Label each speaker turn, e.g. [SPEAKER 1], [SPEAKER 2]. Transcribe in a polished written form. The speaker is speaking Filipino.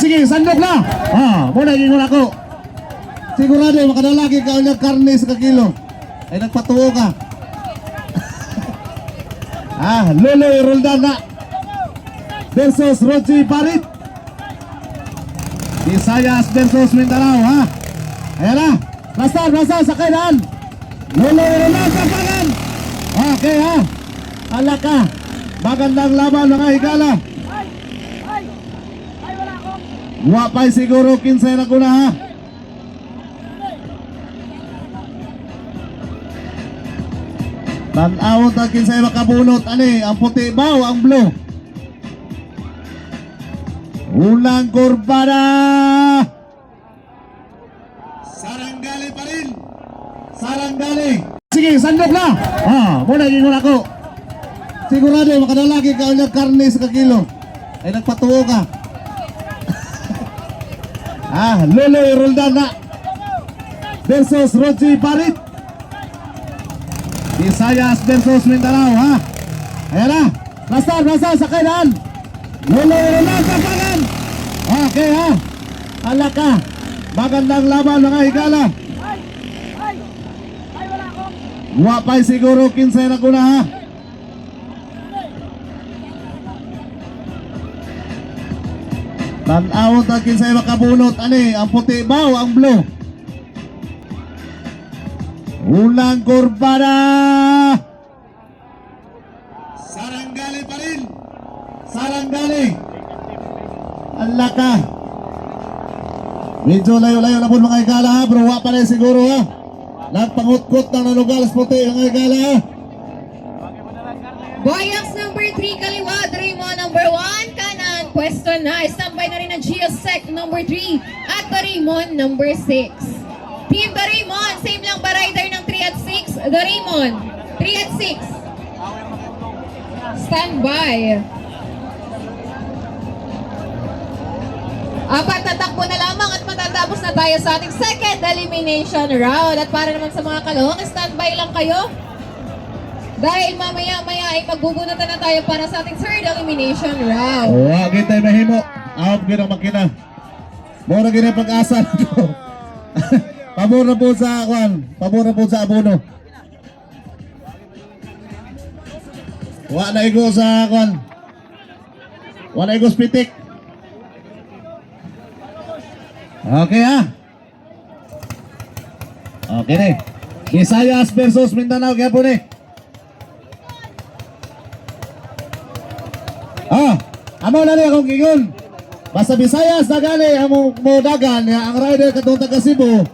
[SPEAKER 1] Sige, sandok na. Muna gingon ako. Sigurado makadalagi ka unya karne sa kakilo. Ay nagpatuo ka. Loloy Roldan na versus Roji Parit. Visayas versus Mindanao, Ayan na. Basta sa kainan. Loloy Roldan sa kanan. Okay, Alaka. Magandang laban mga higala. Wapay siguro 15 na kuna, Tanawon ta 15 makabunot. Ani, ang puti baw, ang blue. Unang kurbada. Saranggali pa rin. Saranggali. Sige, sandok na. Muna gingon ako. Sigurado makadalagi ka unya karne sa kakilo. Ay nagpatuo ka. Loloy Roldan na versus Roji Parit. Visayas versus Mindanao, Ayan na. Basta sa kainan. Loloy Roldan sa kanan. Okay, Alaka. Magandang laban mga higala. Wapay siguro 15 na kuna, Tanawon ta 15 makabunot. Ani, ang puti baw, ang blue. Unang kurbada. Saranggali pa rin. Saranggali. Alaka. Medyo layo-layo na po mga higala, bro. Wa pa rin siguro, Nagpangutkot ng nanugalas puti mga higala,
[SPEAKER 2] Boyax number 3 kaliwa, Doraemon number 1 kanan, pwesto na. Standby na rin ang Geosec number 3 at Doraemon number 6. Team Doraemon, same lang ba rider ng 3 at 6? Doraemon, 3 at 6. Standby. Apat na takbo na lamang at matatapos na tayo sa ating second elimination round. At para naman sa mga kalong, standby lang kayo. Dahil mamaya-maya ay magbubunatan na tayo para sa ating third elimination round.
[SPEAKER 1] Wag tayo mahimo. Out gid ang makina. Mura gid ang pag-asa ko. Pabor na po sa kwan. Pabor na po sa abono. Wa na igo sa kwan. Wa na igo spitik. Okay, Okay nih. Visayas versus Mindanao kaya po nih. Amo na rin akong gingon. Basta Visayas na gani, amo mo dagan, ang rider katong taga Cebu,